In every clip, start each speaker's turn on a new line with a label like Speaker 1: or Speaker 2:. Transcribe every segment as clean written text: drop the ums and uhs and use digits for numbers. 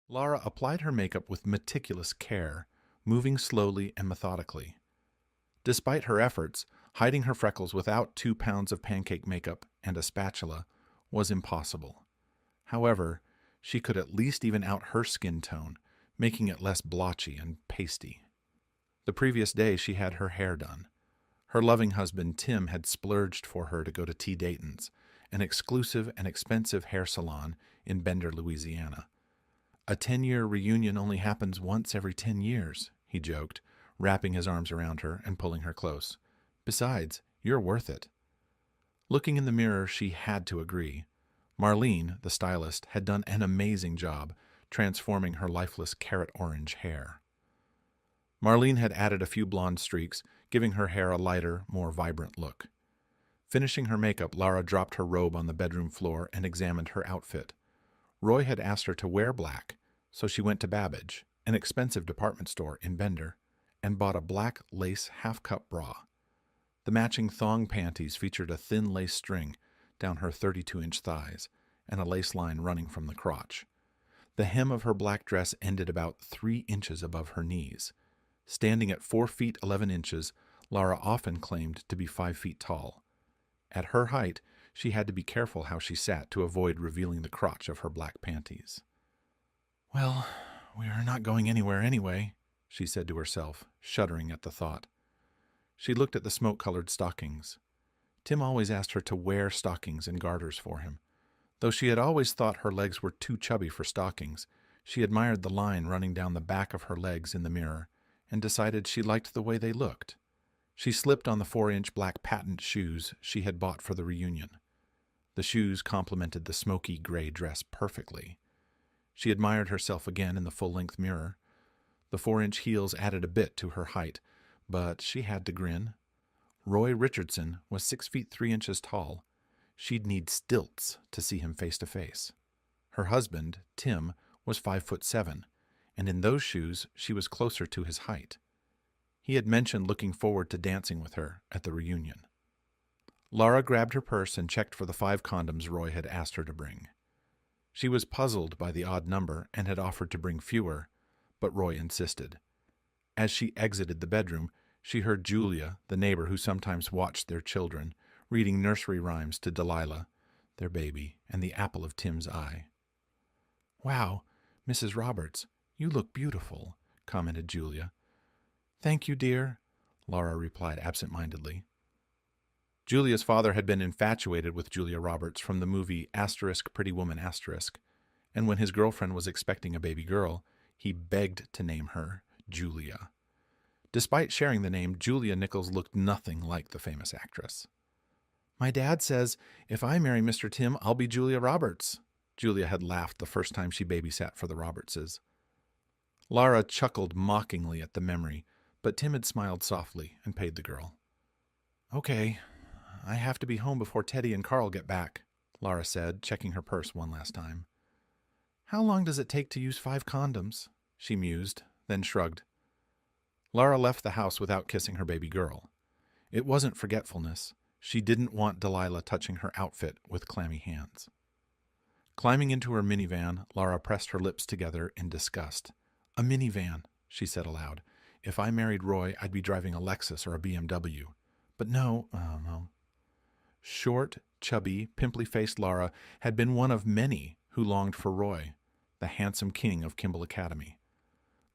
Speaker 1: Laura applied her makeup with meticulous care, moving slowly and methodically. Despite her efforts, hiding her freckles without 2 pounds of pancake makeup and a spatula was impossible. However, she could at least even out her skin tone, making it less blotchy and pasty. The previous day she had her hair done. Her loving husband Tim had splurged for her to go to T. Dayton's, an exclusive and expensive hair salon in Bender, Louisiana. A 10-year reunion only happens once every 10 years, he joked, wrapping his arms around her and pulling her close. Besides, you're worth it. Looking in the mirror, she had to agree. Marlene, the stylist, had done an amazing job transforming her lifeless carrot orange hair. Marlene had added a few blonde streaks, giving her hair a lighter, more vibrant look. Finishing her makeup, Lara dropped her robe on the bedroom floor and examined her outfit. Roy had asked her to wear black, so she went to Babbage, an expensive department store in Bender, and bought a black lace half-cup bra. The matching thong panties featured a thin lace string down her 32-inch thighs and a lace line running from the crotch. The hem of her black dress ended about 3 inches above her knees. Standing at 4 feet 11 inches, Lara often claimed to be 5 feet tall. At her height, she had to be careful how she sat to avoid revealing the crotch of her black panties. "Well, we are not going anywhere anyway," she said to herself, shuddering at the thought. She looked at the smoke-colored stockings. Tim always asked her to wear stockings and garters for him. Though she had always thought her legs were too chubby for stockings, she admired the line running down the back of her legs in the mirror and decided she liked the way they looked. She slipped on the 4-inch black patent shoes she had bought for the reunion. The shoes complemented the smoky gray dress perfectly. She admired herself again in the full-length mirror. The 4-inch heels added a bit to her height, but she had to grin. Roy Richardson was 6 feet 3 inches tall. She'd need stilts to see him face to face. Her husband, Tim, was 5'7", and in those shoes she was closer to his height. He had mentioned looking forward to dancing with her at the reunion. Lara grabbed her purse and checked for the 5 condoms Roy had asked her to bring. She was puzzled by the odd number and had offered to bring fewer, but Roy insisted. As she exited the bedroom, she heard Julia, the neighbor who sometimes watched their children, reading nursery rhymes to Delilah, their baby, and the apple of Tim's eye. "Wow, Mrs. Roberts, you look beautiful," commented Julia. "Thank you, dear," Laura replied absent-mindedly. Julia's father had been infatuated with Julia Roberts from the movie Pretty Woman *, and when his girlfriend was expecting a baby girl, he begged to name her Julia. Despite sharing the name, Julia Nichols looked nothing like the famous actress. "My dad says if I marry Mr. Tim, I'll be Julia Roberts." Julia had laughed the first time she babysat for the Robertses. Lara chuckled mockingly at the memory, but Tim had smiled softly and paid the girl. "Okay, I have to be home before Teddy and Carl get back," Lara said, checking her purse one last time. "How long does it take to use 5 condoms?" she mused, then shrugged. Lara left the house without kissing her baby girl. It wasn't forgetfulness. She didn't want Delilah touching her outfit with clammy hands. Climbing into her minivan, Lara pressed her lips together in disgust. "A minivan," she said aloud. "If I married Roy, I'd be driving a Lexus or a BMW. But no, no." Short, chubby, pimply-faced Lara had been one of many who longed for Roy, the handsome king of Kimball Academy.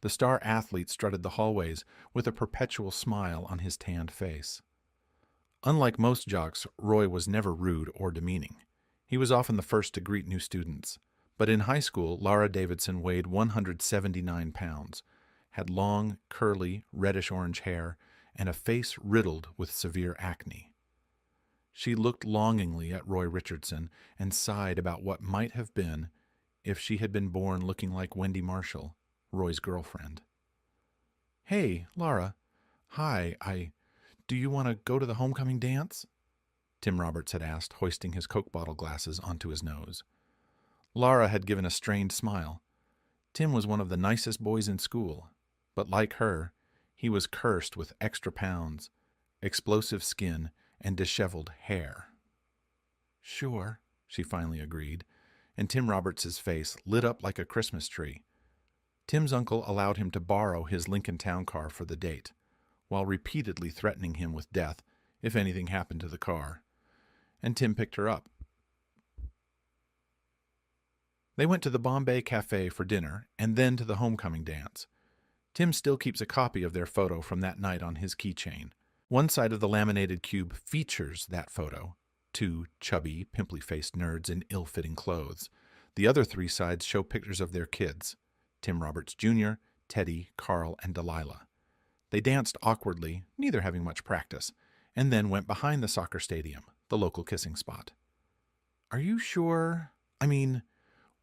Speaker 1: The star athlete strutted the hallways with a perpetual smile on his tanned face. Unlike most jocks, Roy was never rude or demeaning. He was often the first to greet new students. But in high school, Lara Davidson weighed 179 pounds, had long, curly, reddish-orange hair, and a face riddled with severe acne. She looked longingly at Roy Richardson and sighed about what might have been if she had been born looking like Wendy Marshall, Roy's girlfriend. "Hey, Lara. Hi, do you want to go to the homecoming dance?" Tim Roberts had asked, hoisting his Coke bottle glasses onto his nose. Lara had given a strained smile. Tim was one of the nicest boys in school, but like her, he was cursed with extra pounds, explosive skin, and disheveled hair. "Sure," she finally agreed, and Tim Roberts's face lit up like a Christmas tree. Tim's uncle allowed him to borrow his Lincoln Town car for the date, while repeatedly threatening him with death if anything happened to the car, and Tim picked her up. They went to the Bombay Cafe for dinner and then to the homecoming dance. Tim still keeps a copy of their photo from that night on his keychain. One side of the laminated cube features that photo, two chubby, pimply-faced nerds in ill-fitting clothes. The other three sides show pictures of their kids, Tim Roberts Jr., Teddy, Carl, and Delilah. They danced awkwardly, neither having much practice, and then went behind the soccer stadium, the local kissing spot. "Are you sure? I mean,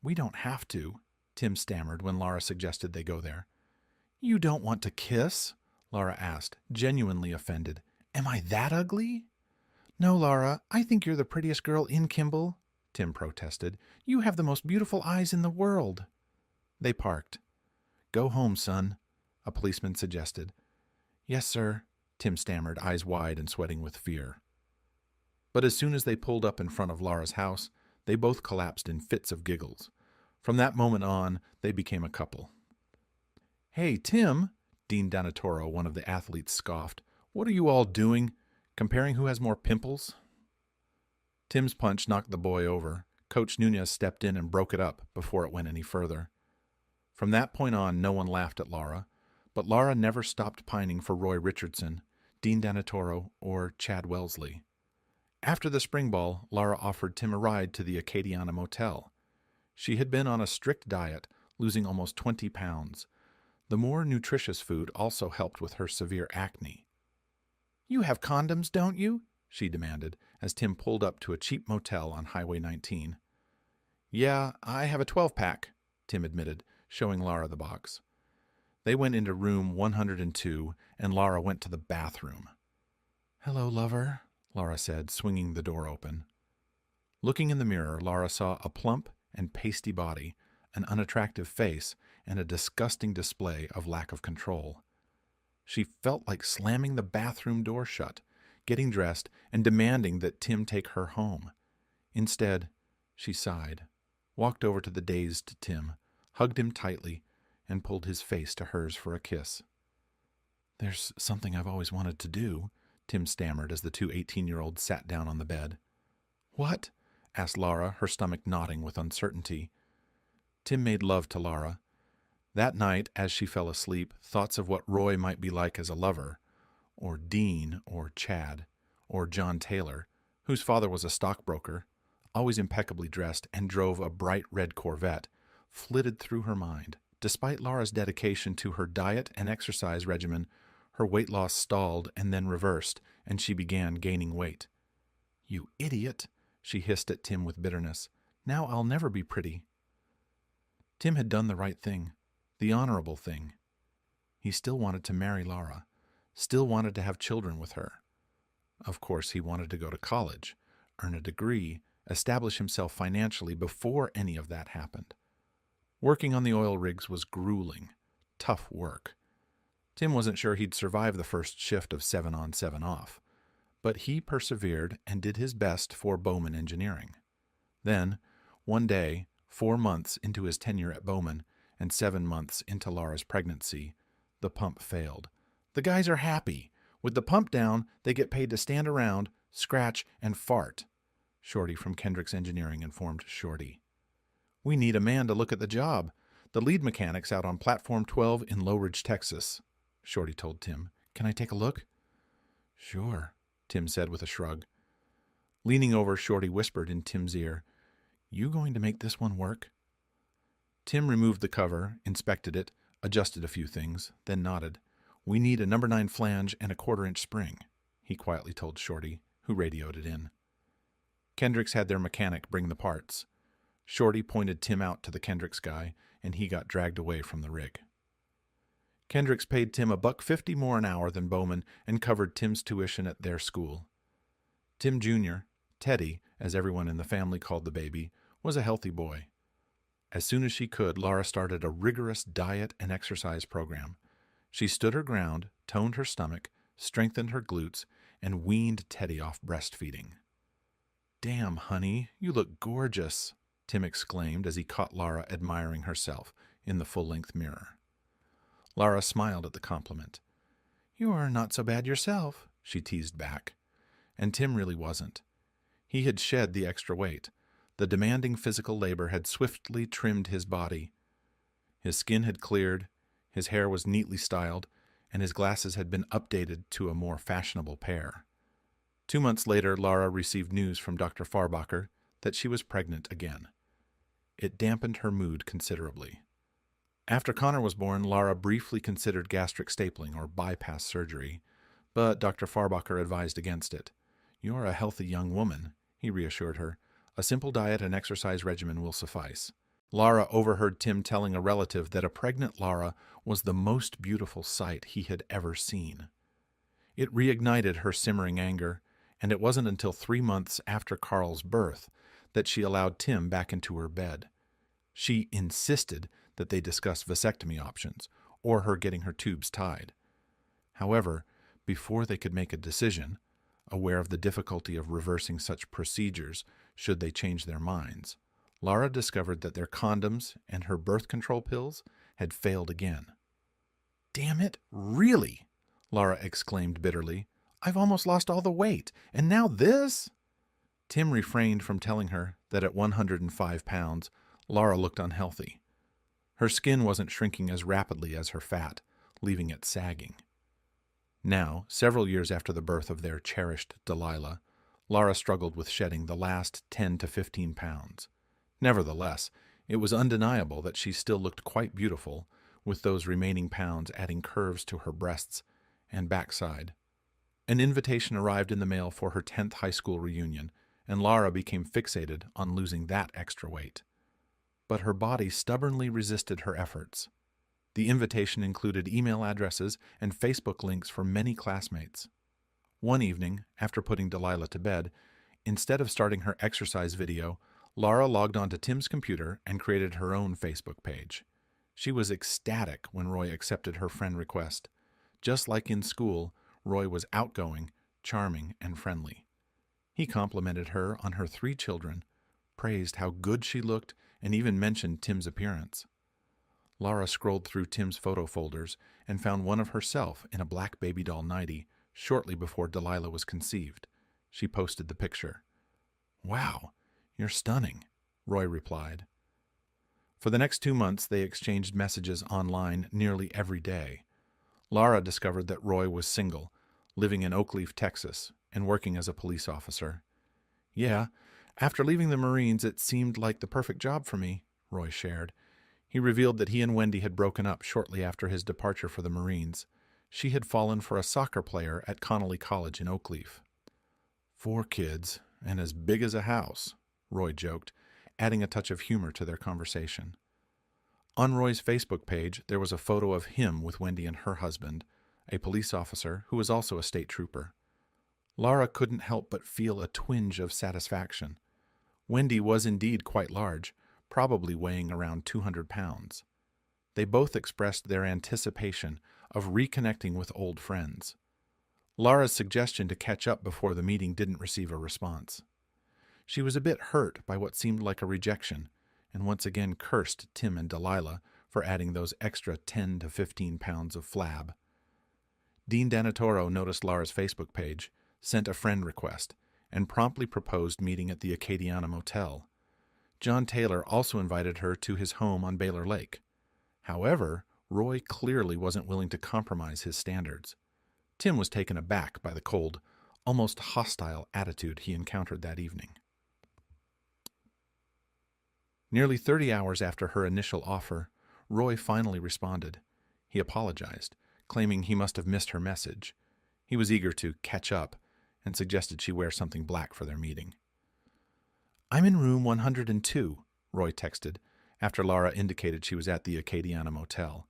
Speaker 1: we don't have to," Tim stammered when Laura suggested they go there. "You don't want to kiss?" Laura asked, genuinely offended. "Am I that ugly?" "No, Laura, I think you're the prettiest girl in Kimball," Tim protested. "You have the most beautiful eyes in the world." They parked. "Go home, son," a policeman suggested. "Yes, sir," Tim stammered, eyes wide and sweating with fear. But as soon as they pulled up in front of Laura's house, they both collapsed in fits of giggles. From that moment on, they became a couple. "Hey, Tim," Dean Donatoro, one of the athletes, scoffed. "What are you all doing? Comparing who has more pimples?" Tim's punch knocked the boy over. Coach Nunez stepped in and broke it up before it went any further. From that point on, no one laughed at Laura, but Laura never stopped pining for Roy Richardson, Dean Donatoro, or Chad Wellesley. After the spring ball, Laura offered Tim a ride to the Acadiana Motel. She had been on a strict diet, losing almost 20 pounds. The more nutritious food also helped with her severe acne. "You have condoms, don't you?" she demanded, as Tim pulled up to a cheap motel on Highway 19. "Yeah, I have a 12-pack, Tim admitted, showing Laura the box. They went into room 102, and Laura went to the bathroom. "Hello, lover," Laura said, swinging the door open. Looking in the mirror, Laura saw a plump and pasty body, an unattractive face, and a disgusting display of lack of control. She felt like slamming the bathroom door shut, getting dressed, and demanding that Tim take her home. Instead, she sighed, walked over to the dazed Tim, hugged him tightly, and pulled his face to hers for a kiss. "There's something I've always wanted to do," Tim stammered as the two 18-year-olds sat down on the bed. "What?" asked Laura, her stomach knotting with uncertainty. Tim made love to Laura. That night, as she fell asleep, thoughts of what Roy might be like as a lover, or Dean, or Chad, or John Taylor, whose father was a stockbroker, always impeccably dressed and drove a bright red Corvette, flitted through her mind. Despite Laura's dedication to her diet and exercise regimen, her weight loss stalled and then reversed, and she began gaining weight. "You idiot," she hissed at Tim with bitterness. "Now I'll never be pretty." Tim had done the right thing, the honorable thing. He still wanted to marry Laura, still wanted to have children with her. Of course, he wanted to go to college, earn a degree, establish himself financially before any of that happened. Working on the oil rigs was grueling, tough work. Tim wasn't sure he'd survive the first shift of 7 on, 7 off, but he persevered and did his best for Bowman Engineering. Then, one day, 4 months into his tenure at Bowman and 7 months into Laura's pregnancy, the pump failed. "The guys are happy. With the pump down, they get paid to stand around, scratch, and fart," Shorty from Kendrick's Engineering informed Shorty. "We need a man to look at the job. The lead mechanic's out on Platform 12 in Low Ridge, Texas," Shorty told Tim. "Can I take a look?" "Sure," Tim said with a shrug. Leaning over, Shorty whispered in Tim's ear, "You going to make this one work?" Tim removed the cover, inspected it, adjusted a few things, then nodded. "We need a number 9 flange and a 1/4-inch spring," he quietly told Shorty, who radioed it in. Kendricks had their mechanic bring the parts. Shorty pointed Tim out to the Kendricks guy, and he got dragged away from the rig. Kendricks paid Tim $1.50 more an hour than Bowman and covered Tim's tuition at their school. Tim Jr., Teddy, as everyone in the family called the baby, was a healthy boy. As soon as she could, Laura started a rigorous diet and exercise program. She stood her ground, toned her stomach, strengthened her glutes, and weaned Teddy off breastfeeding. "Damn, honey, you look gorgeous," Tim exclaimed as he caught Laura admiring herself in the full-length mirror. Lara smiled at the compliment. "You're not so bad yourself," she teased back. And Tim really wasn't. He had shed the extra weight. The demanding physical labor had swiftly trimmed his body. His skin had cleared, his hair was neatly styled, and his glasses had been updated to a more fashionable pair. 2 months later, Lara received news from Dr. Farbacher that she was pregnant again. It dampened her mood considerably. After Connor was born, Lara briefly considered gastric stapling or bypass surgery, but Dr. Farbacher advised against it. "You're a healthy young woman," he reassured her. "A simple diet and exercise regimen will suffice." Lara overheard Tim telling a relative that a pregnant Lara was the most beautiful sight he had ever seen. It reignited her simmering anger, and it wasn't until 3 months after Carl's birth that she allowed Tim back into her bed. She insisted that they discuss vasectomy options, or her getting her tubes tied. However, before they could make a decision, aware of the difficulty of reversing such procedures should they change their minds, Lara discovered that their condoms and her birth control pills had failed again. "Damn it, really?" Lara exclaimed bitterly. "I've almost lost all the weight, and now this?" Tim refrained from telling her that at 105 pounds, Lara looked unhealthy. Her skin wasn't shrinking as rapidly as her fat, leaving it sagging. Now, several years after the birth of their cherished Delilah, Lara struggled with shedding the last 10 to 15 pounds. Nevertheless, it was undeniable that she still looked quite beautiful, with those remaining pounds adding curves to her breasts and backside. An invitation arrived in the mail for her 10th high school reunion, and Lara became fixated on losing that extra weight. But her body stubbornly resisted her efforts. The invitation included email addresses and Facebook links for many classmates. One evening, after putting Delilah to bed, instead of starting her exercise video, Lara logged onto Tim's computer and created her own Facebook page. She was ecstatic when Roy accepted her friend request. Just like in school, Roy was outgoing, charming, and friendly. He complimented her on her 3 children, praised how good she looked, and even mentioned Tim's appearance. Lara scrolled through Tim's photo folders and found one of herself in a black baby doll nightie shortly before Delilah was conceived. She posted the picture. "Wow, you're stunning," Roy replied. For the next 2 months, they exchanged messages online nearly every day. Lara discovered that Roy was single, living in Oakleaf, Texas, and working as a police officer. "Yeah, after leaving the Marines, it seemed like the perfect job for me," Roy shared. He revealed that he and Wendy had broken up shortly after his departure for the Marines. She had fallen for a soccer player at Connolly College in Oakleaf. "4 kids, and as big as a house," Roy joked, adding a touch of humor to their conversation. On Roy's Facebook page, there was a photo of him with Wendy and her husband, a police officer who was also a state trooper. Lara couldn't help but feel a twinge of satisfaction. Wendy was indeed quite large, probably weighing around 200 pounds. They both expressed their anticipation of reconnecting with old friends. Lara's suggestion to catch up before the meeting didn't receive a response. She was a bit hurt by what seemed like a rejection, and once again cursed Tim and Delilah for adding those extra 10 to 15 pounds of flab. Dean Danatoro noticed Lara's Facebook page, sent a friend request, and promptly proposed meeting at the Acadiana Motel. John Taylor also invited her to his home on Baylor Lake. However, Roy clearly wasn't willing to compromise his standards. Tim was taken aback by the cold, almost hostile attitude he encountered that evening. Nearly 30 hours after her initial offer, Roy finally responded. He apologized, claiming he must have missed her message. He was eager to catch up and suggested she wear something black for their meeting. "I'm in room 102, Roy texted, after Lara indicated she was at the Acadiana Motel.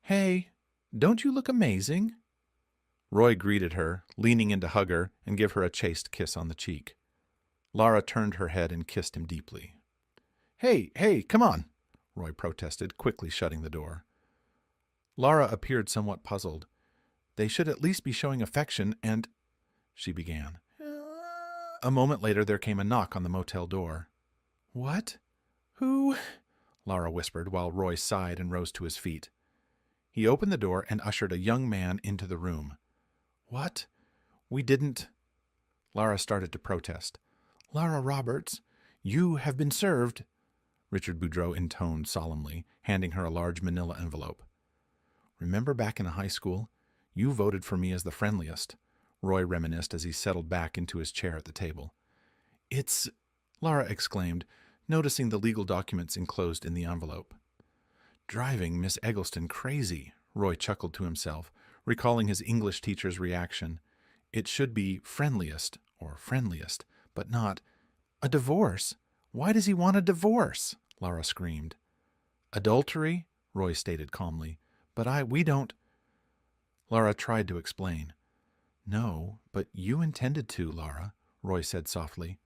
Speaker 1: "Hey, don't you look amazing?" Roy greeted her, leaning in to hug her and give her a chaste kiss on the cheek. Lara turned her head and kissed him deeply. Hey, come on," Roy protested, quickly shutting the door. Lara appeared somewhat puzzled. "They should at least be showing affection and—" she began. A moment later, there came a knock on the motel door. "What? Who?" Lara whispered while Roy sighed and rose to his feet. He opened the door and ushered a young man into the room. "What? We didn't—" Lara started to protest. "Lara Roberts, you have been served," Richard Boudreau intoned solemnly, handing her a large manila envelope. "Remember back in high school? You voted for me as the friendliest," Roy reminisced as he settled back into his chair at the table. "It's—" Lara exclaimed, noticing the legal documents enclosed in the envelope. "Driving Miss Eggleston crazy," Roy chuckled to himself, recalling his English teacher's reaction. "It should be friendliest, but not—" "A divorce? Why does he want a divorce?" Lara screamed. "Adultery," Roy stated calmly. "But we don't—" Lara tried to explain. "No, but you intended to, Lara," Roy said softly.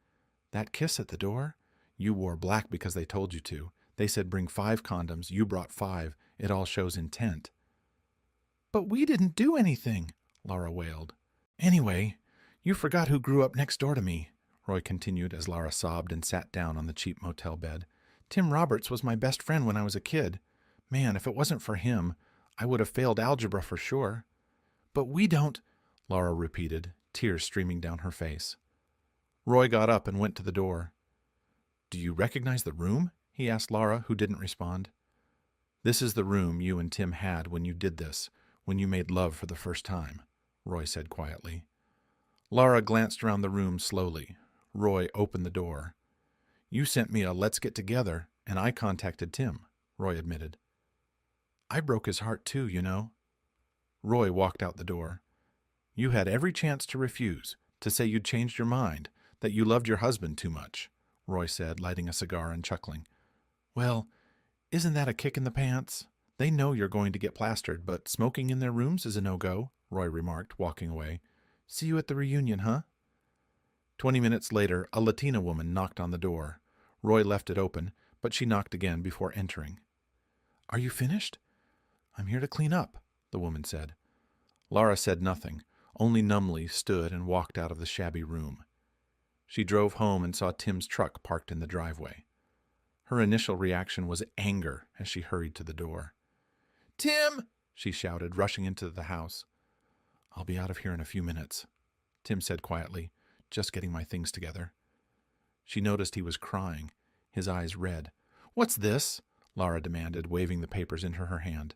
Speaker 1: "That kiss at the door? You wore black because they told you to. They said bring 5 condoms. You brought 5. It all shows intent." "But we didn't do anything," Lara wailed. "Anyway, you forgot who grew up next door to me," Roy continued as Lara sobbed and sat down on the cheap motel bed. "Tim Roberts was my best friend when I was a kid. Man, if it wasn't for him, I would have failed algebra for sure." "But we don't—" Lara repeated, tears streaming down her face. Roy got up and went to the door. "Do you recognize the room?" he asked Lara, who didn't respond. "This is the room you and Tim had when you did this, when you made love for the first time," Roy said quietly. Lara glanced around the room slowly. Roy opened the door. "You sent me a 'let's get together,' and I contacted Tim," Roy admitted. "I broke his heart too, you know." Roy walked out the door. "You had every chance to refuse, to say you'd changed your mind, that you loved your husband too much," Roy said, lighting a cigar and chuckling. "Well, isn't that a kick in the pants? They know you're going to get plastered, but smoking in their rooms is a no-go," Roy remarked, walking away. "See you at the reunion, huh?" 20 minutes later, a Latina woman knocked on the door. Roy left it open, but she knocked again before entering. "Are you finished?" "I'm here to clean up," the woman said. Lara said nothing, only numbly stood and walked out of the shabby room. She drove home and saw Tim's truck parked in the driveway. Her initial reaction was anger as she hurried to the door. "Tim!" she shouted, rushing into the house. "I'll be out of here in a few minutes," Tim said quietly, "just getting my things together." She noticed he was crying, his eyes red. "What's this?" Lara demanded, waving the papers into her hand.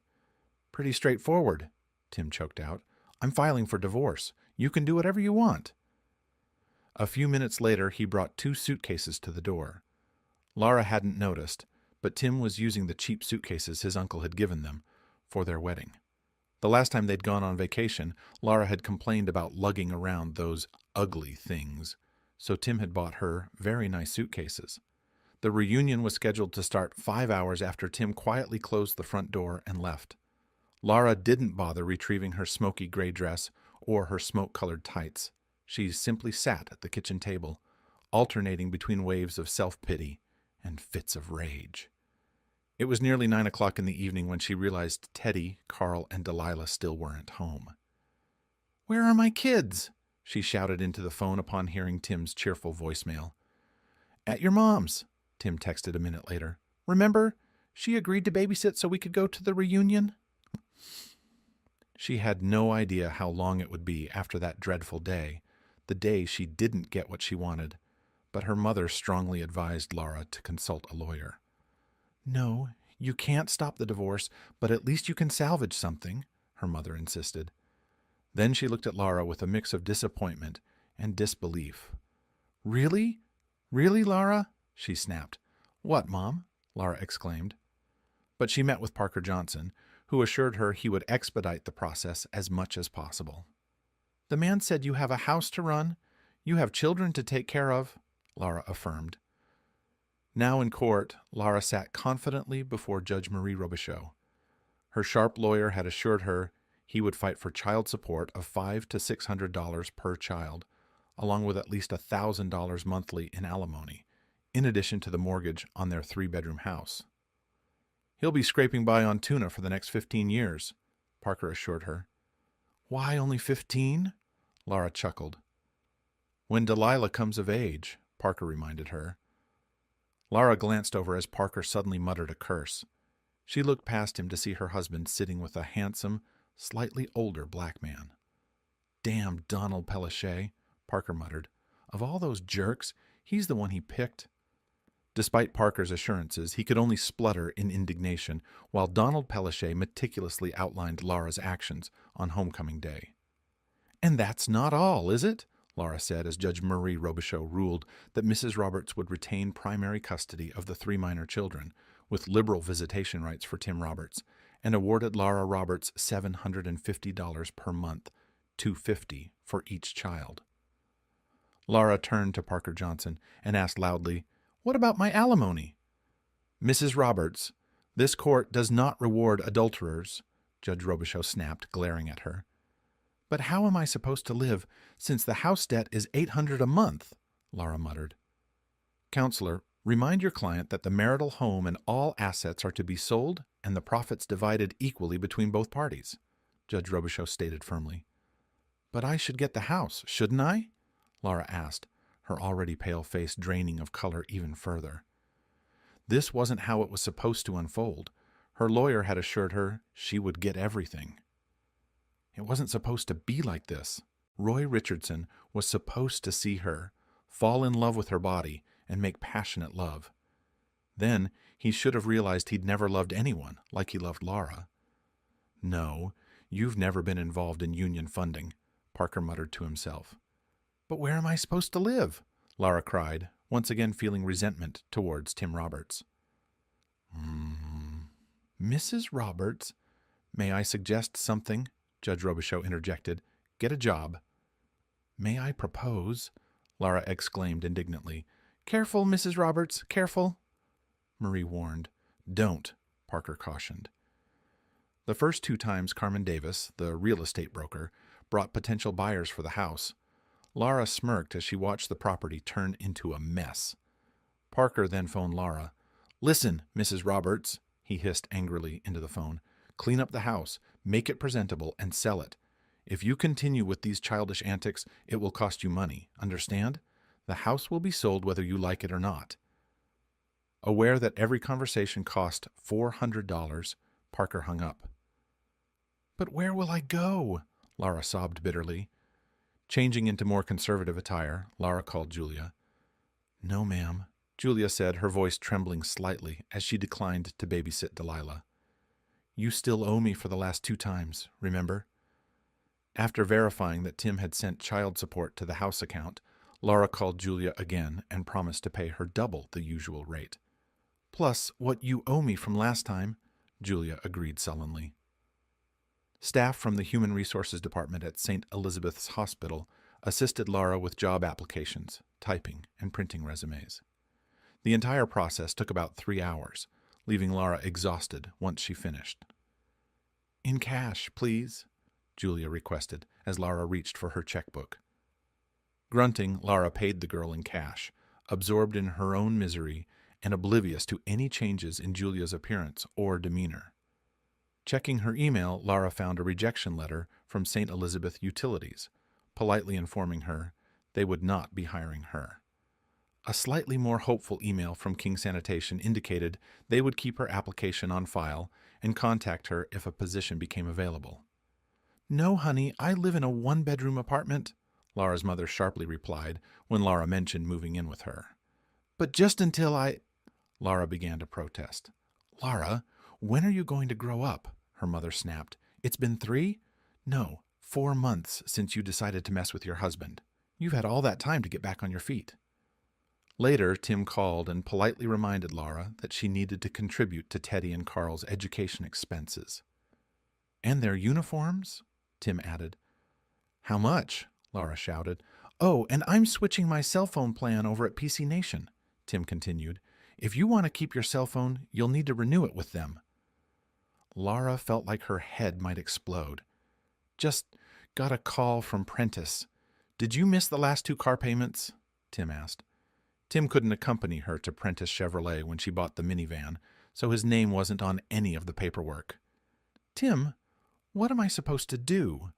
Speaker 1: "Pretty straightforward," Tim choked out. "I'm filing for divorce. You can do whatever you want." A few minutes later, he brought 2 suitcases to the door. Lara hadn't noticed, but Tim was using the cheap suitcases his uncle had given them for their wedding. The last time they'd gone on vacation, Lara had complained about lugging around those ugly things, so Tim had bought her very nice suitcases. The reunion was scheduled to start 5 hours after Tim quietly closed the front door and left. Lara didn't bother retrieving her smoky gray dress or her smoke-colored tights. She simply sat at the kitchen table, alternating between waves of self-pity and fits of rage. It was nearly 9 o'clock in the evening when she realized Teddy, Carl, and Delilah still weren't home. "Where are my kids?" she shouted into the phone upon hearing Tim's cheerful voicemail. "At your mom's," Tim texted a minute later. "Remember? She agreed to babysit so we could go to the reunion." She had no idea how long it would be after that dreadful day, the day she didn't get what she wanted, but her mother strongly advised Lara to consult a lawyer. "No, you can't stop the divorce, but at least you can salvage something," her mother insisted. Then she looked at Lara with a mix of disappointment and disbelief. "Really? Really, Lara?" she snapped. "What, Mom?" Lara exclaimed. But she met with Parker Johnson, who assured her he would expedite the process as much as possible. "The man said you have a house to run, you have children to take care of," Lara affirmed. Now in court, Lara sat confidently before Judge Marie Robichaud. Her sharp lawyer had assured her he would fight for child support of $500 to $600 per child, along with at least $1,000 monthly in alimony, in addition to the mortgage on their 3-bedroom house. "He'll be scraping by on tuna for the next 15 years, Parker assured her. "Why only 15? Lara chuckled. "When Delilah comes of age," Parker reminded her. Lara glanced over as Parker suddenly muttered a curse. She looked past him to see her husband sitting with a handsome, slightly older black man. "Damn Donald Pellichet," Parker muttered. "Of all those jerks, he's the one he picked." Despite Parker's assurances, he could only splutter in indignation while Donald Pellichet meticulously outlined Laura's actions on homecoming day. "And that's not all, is it?" Laura said as Judge Marie Robichaud ruled that Mrs. Roberts would retain primary custody of the 3 minor children, with liberal visitation rights for Tim Roberts, and awarded Laura Roberts $750 per month, $250 for each child. Laura turned to Parker Johnson and asked loudly, "What about my alimony?" "Mrs. Roberts, this court does not reward adulterers," Judge Robichaud snapped, glaring at her. "But how am I supposed to live, since the house debt is $800 a month?" Laura muttered. "Counselor, remind your client that the marital home and all assets are to be sold and the profits divided equally between both parties," Judge Robichaud stated firmly. "But I should get the house, shouldn't I?" Laura asked, her already pale face draining of color even further. This wasn't how it was supposed to unfold. Her lawyer had assured her she would get everything. It wasn't supposed to be like this. Roy Richardson was supposed to see her, fall in love with her body, and make passionate love. Then he should have realized he'd never loved anyone like he loved Laura. "No, you've never been involved in union funding," Parker muttered to himself. "But where am I supposed to live?" Laura cried, once again feeling resentment towards Tim Roberts. "Mrs. Roberts, may I suggest something?" Judge Robichaud interjected. "Get a job." "May I propose?" Laura exclaimed indignantly. "Careful, Mrs. Roberts, careful." Marie warned. "Don't," Parker cautioned. The first 2 times Carmen Davis, the real estate broker, brought potential buyers for the house, Laura smirked as she watched the property turn into a mess. Parker then phoned Laura. "Listen, Mrs. Roberts," he hissed angrily into the phone. "Clean up the house, make it presentable, and sell it. If you continue with these childish antics, it will cost you money. Understand? The house will be sold whether you like it or not." Aware that every conversation cost $400, Parker hung up. "But where will I go?" Laura sobbed bitterly. Changing into more conservative attire, Laura called Julia. "No, ma'am," Julia said, her voice trembling slightly as she declined to babysit Delilah. "You still owe me for the last 2 times, remember?" After verifying that Tim had sent child support to the house account, Laura called Julia again and promised to pay her double the usual rate. "Plus what you owe me from last time," Julia agreed sullenly. Staff from the Human Resources Department at St. Elizabeth's Hospital assisted Laura with job applications, typing, and printing resumes. The entire process took about 3 hours, leaving Laura exhausted once she finished. "In cash, please," Julia requested as Laura reached for her checkbook. Grunting, Laura paid the girl in cash, absorbed in her own misery and oblivious to any changes in Julia's appearance or demeanor. Checking her email, Laura found a rejection letter from St. Elizabeth Utilities, politely informing her they would not be hiring her. A slightly more hopeful email from King Sanitation indicated they would keep her application on file and contact her if a position became available. "No, honey, I live in a 1-bedroom apartment," Laura's mother sharply replied when Laura mentioned moving in with her. "But just until Laura began to protest. "Laura, when are you going to grow up?" her mother snapped. "It's been 3? No, 4 months since you decided to mess with your husband. You've had all that time to get back on your feet." Later, Tim called and politely reminded Laura that she needed to contribute to Teddy and Carl's education expenses. "And their uniforms?" Tim added. "How much?" Laura shouted. "Oh, and I'm switching my cell phone plan over at PC Nation," Tim continued. "If you want to keep your cell phone, you'll need to renew it with them." Laura felt like her head might explode. "Just got a call from Prentice. Did you miss the last 2 car payments?" Tim asked. Tim couldn't accompany her to Prentice Chevrolet when she bought the minivan, so his name wasn't on any of the paperwork. "Tim, what am I supposed to do?"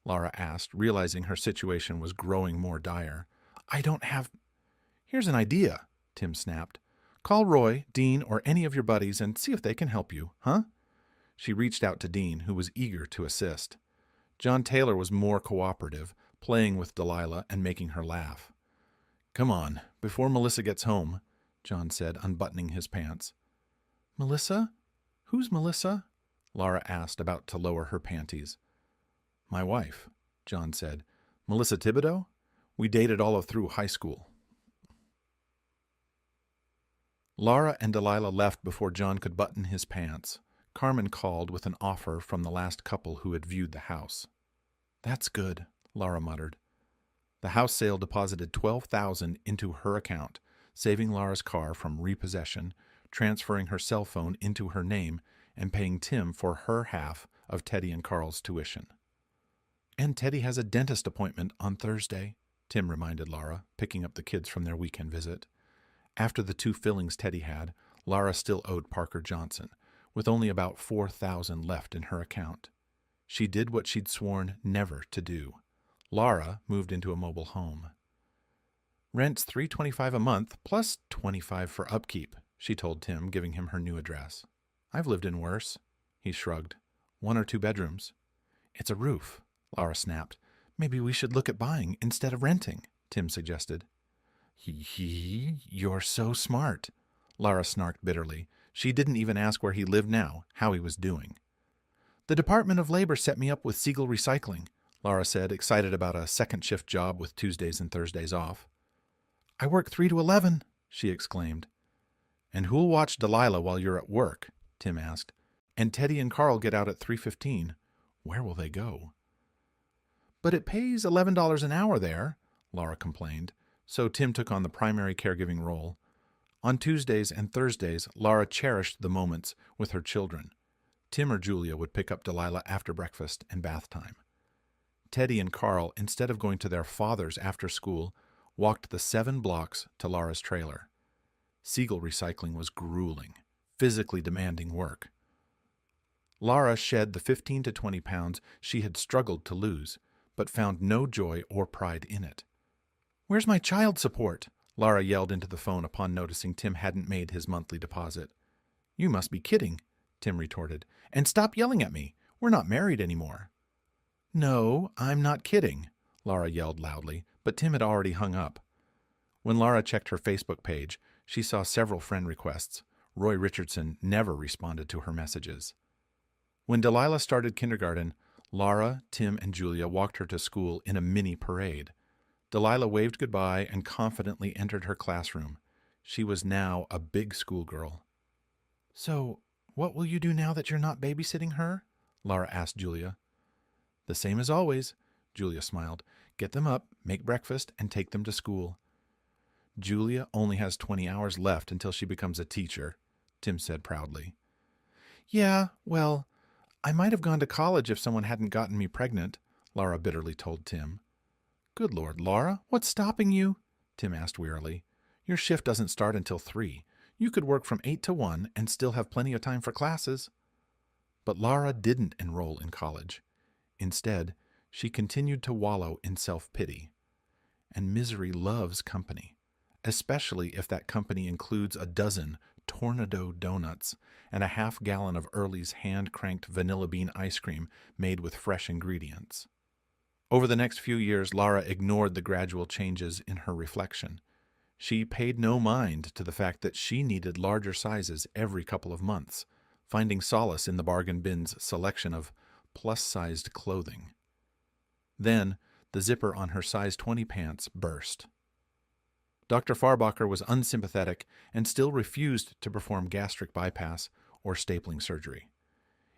Speaker 1: Laura asked, realizing her situation was growing more dire. "I don't have—" "Here's an idea," Tim snapped. Call Roy, Dean, or any of your buddies and see if they can help you, huh? She reached out to Dean, who was eager to assist. John Taylor was more cooperative, playing with Delilah and making her laugh. Come on, before Melissa gets home, John said, unbuttoning his pants. Melissa? Who's Melissa? Laura asked, about to lower her panties. My wife, John said. Melissa Thibodeau? We dated all through high school. Laura and Delilah left before John could button his pants. Carmen called with an offer from the last couple who had viewed the house. That's good, Laura muttered. The house sale deposited $12,000 into her account, saving Laura's car from repossession, transferring her cell phone into her name, and paying Tim for her half of Teddy and Carl's tuition. And Teddy has a dentist appointment on Thursday, Tim reminded Laura, picking up the kids from their weekend visit. After the 2 fillings Teddy had, Laura still owed Parker Johnson, with only about $4,000 left in her account. She did what she'd sworn never to do. Laura moved into a mobile home. Rent's $325 a month, plus $25 for upkeep, she told Tim, giving him her new address. I've lived in worse, he shrugged. 1 or 2 bedrooms. It's a roof, Laura snapped. Maybe we should look at buying instead of renting, Tim suggested. You're so smart, Laura snarked bitterly. She didn't even ask where he lived now, how he was doing. The Department of Labor set me up with Siegel Recycling, Laura said, excited about a second-shift job with Tuesdays and Thursdays off. I work 3 to 11, she exclaimed. And who'll watch Delilah while you're at work? Tim asked. And Teddy and Carl get out at 3:15. Where will they go? But it pays $11 an hour there, Laura complained, so Tim took on the primary caregiving role. On Tuesdays and Thursdays, Laura cherished the moments with her children. Tim or Julia would pick up Delilah after breakfast and bath time. Teddy and Carl, instead of going to their fathers after school, walked the 7 blocks to Laura's trailer. Siegel Recycling was grueling, physically demanding work. Laura shed the 15 to 20 pounds she had struggled to lose, but found no joy or pride in it. Where's my child support? Laura yelled into the phone upon noticing Tim hadn't made his monthly deposit. You must be kidding, Tim retorted. And stop yelling at me. We're not married anymore. No, I'm not kidding, Laura yelled loudly, but Tim had already hung up. When Laura checked her Facebook page, she saw several friend requests. Roy Richardson never responded to her messages. When Delilah started kindergarten, Laura, Tim, and Julia walked her to school in a mini parade. Delilah waved goodbye and confidently entered her classroom. She was now a big schoolgirl. So, what will you do now that you're not babysitting her? Laura asked Julia. The same as always, Julia smiled. Get them up, make breakfast, and take them to school. Julia only has 20 hours left until she becomes a teacher, Tim said proudly. Yeah, well, I might have gone to college if someone hadn't gotten me pregnant, Laura bitterly told Tim. Good Lord, Laura, what's stopping you? Tim asked wearily. Your shift doesn't start until 3. You could work from 8 to 1 and still have plenty of time for classes. But Laura didn't enroll in college. Instead, she continued to wallow in self-pity. And misery loves company, especially if that company includes a dozen Tornado donuts and a half-gallon of Early's hand-cranked vanilla bean ice cream made with fresh ingredients. Over the next few years, Laura ignored the gradual changes in her reflection. She paid no mind to the fact that she needed larger sizes every couple of months, finding solace in the bargain bin's selection of plus-sized clothing. Then, the zipper on her size 20 pants burst. Dr. Farbacher was unsympathetic and still refused to perform gastric bypass or stapling surgery.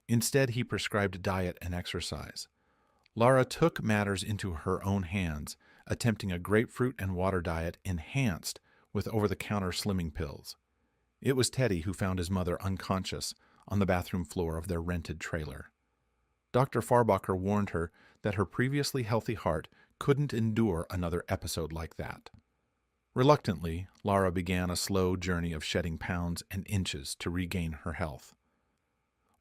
Speaker 1: Instead, he prescribed diet and exercise. Laura took matters into her own hands, attempting a grapefruit and water diet enhanced with over-the-counter slimming pills. It was Teddy who found his mother unconscious on the bathroom floor of their rented trailer. Dr. Farbacher warned her that her previously healthy heart couldn't endure another episode like that. Reluctantly, Laura began a slow journey of shedding pounds and inches to regain her health.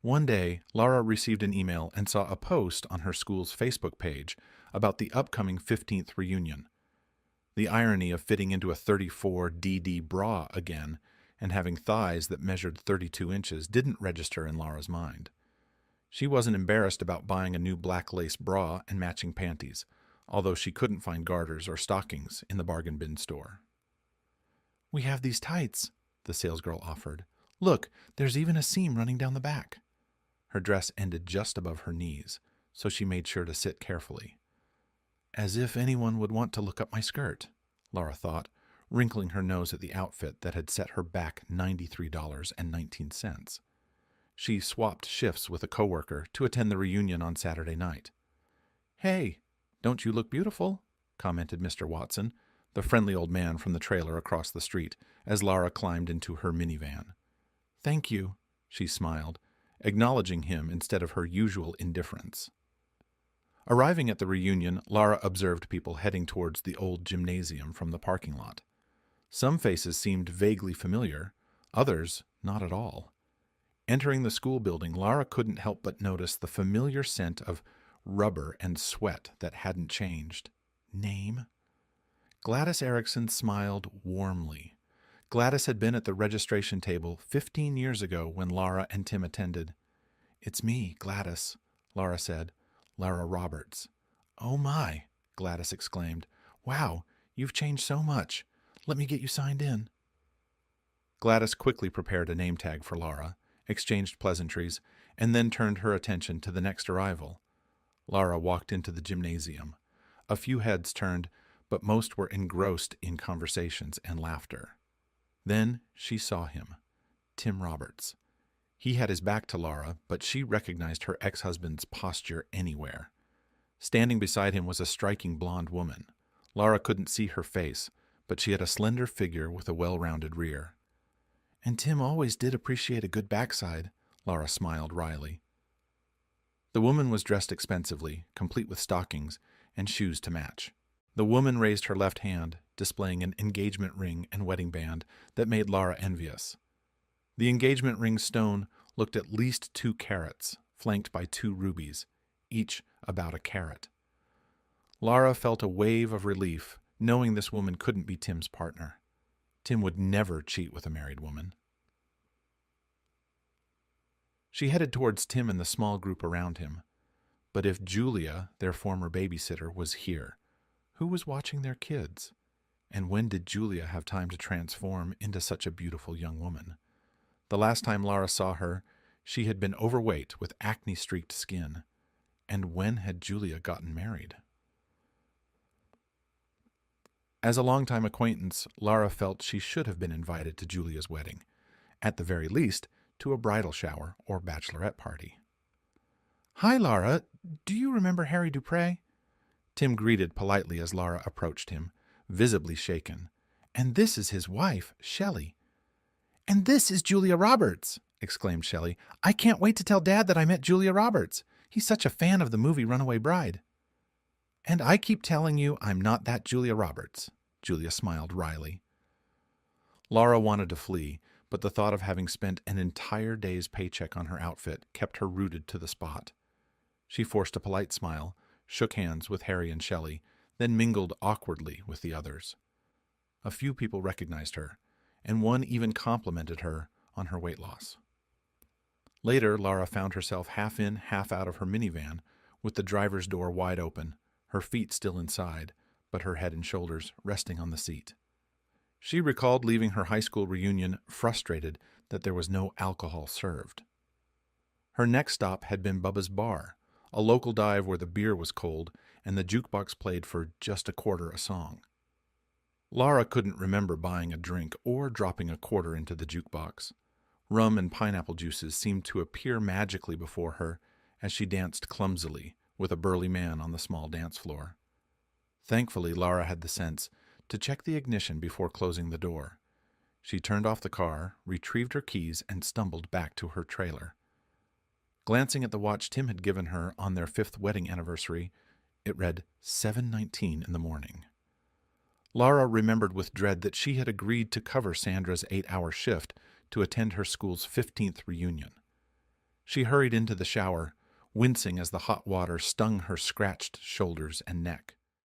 Speaker 1: One day, Laura received an email and saw a post on her school's Facebook page about the upcoming 15th reunion. The irony of fitting into a 34 DD bra again and having thighs that measured 32 inches didn't register in Laura's mind. She wasn't embarrassed about buying a new black lace bra and matching panties, although she couldn't find garters or stockings in the bargain bin store. "We have these tights," the salesgirl offered. "Look, there's even a seam running down the back." Her dress ended just above her knees, so she made sure to sit carefully. As if anyone would want to look up my skirt, Laura thought, wrinkling her nose at the outfit that had set her back $93.19. She swapped shifts with a coworker to attend the reunion on Saturday night. "Hey, don't you look beautiful?" commented Mr. Watson, the friendly old man from the trailer across the street, as Laura climbed into her minivan. "Thank you," she smiled, acknowledging him instead of her usual indifference. Arriving at the reunion, Laura observed people heading towards the old gymnasium from the parking lot. Some faces seemed vaguely familiar, others not at all. Entering the school building, Laura couldn't help but notice the familiar scent of rubber and sweat that hadn't changed. Name? Gladys Erickson smiled warmly. Gladys had been at the registration table 15 years ago when Laura and Tim attended. "It's me, Gladys," Laura said. "Laura Roberts." "Oh my," Gladys exclaimed. "Wow, you've changed so much. Let me get you signed in." Gladys quickly prepared a name tag for Laura, exchanged pleasantries, and then turned her attention to the next arrival. Laura walked into the gymnasium. A few heads turned, but most were engrossed in conversations and laughter. Then she saw him, Tim Roberts. He had his back to Laura, but she recognized her ex-husband's posture anywhere. Standing beside him was a striking blonde woman. Laura couldn't see her face, but she had a slender figure with a well-rounded rear. "And Tim always did appreciate a good backside," Laura smiled wryly. The woman was dressed expensively, complete with stockings and shoes to match. The woman raised her left hand, displaying an engagement ring and wedding band that made Laura envious. The engagement ring stone looked at least 2 carats, flanked by 2 rubies, each about a carat. Laura felt a wave of relief, knowing this woman couldn't be Tim's partner. Tim would never cheat with a married woman. She headed towards Tim and the small group around him. But if Julia, their former babysitter, was here, who was watching their kids? And when did Julia have time to transform into such a beautiful young woman? The last time Laura saw her, she had been overweight with acne-streaked skin. And when had Julia gotten married? As a longtime acquaintance, Laura felt she should have been invited to Julia's wedding, at the very least, to a bridal shower or bachelorette party. "Hi, Laura. Do you remember Harry Dupre?" Tim greeted politely as Laura approached him, visibly shaken. "And this is his wife, Shelley." "And this is Julia Roberts," exclaimed Shelley. "I can't wait to tell Dad that I met Julia Roberts. He's such a fan of the movie Runaway Bride." "And I keep telling you I'm not that Julia Roberts," Julia smiled wryly. Laura wanted to flee, but the thought of having spent an entire day's paycheck on her outfit kept her rooted to the spot. She forced a polite smile, shook hands with Harry and Shelley, then mingled awkwardly with the others. A few people recognized her, and one even complimented her on her weight loss. Later, Laura found herself half in, half out of her minivan, with the driver's door wide open, her feet still inside, but her head and shoulders resting on the seat. She recalled leaving her high school reunion frustrated that there was no alcohol served. Her next stop had been Bubba's Bar, a local dive where the beer was cold and the jukebox played for just $0.25 a song. Laura couldn't remember buying a drink or dropping $0.25 into the jukebox. Rum and pineapple juices seemed to appear magically before her as she danced clumsily with a burly man on the small dance floor. Thankfully, Laura had the sense to check the ignition before closing the door. She turned off the car, retrieved her keys, and stumbled back to her trailer. Glancing at the watch Tim had given her on their 5th wedding anniversary, it read 7:19 in the morning. Laura remembered with dread that she had agreed to cover Sandra's 8-hour shift to attend her school's 15th reunion. She hurried into the shower, wincing as the hot water stung her scratched shoulders and neck.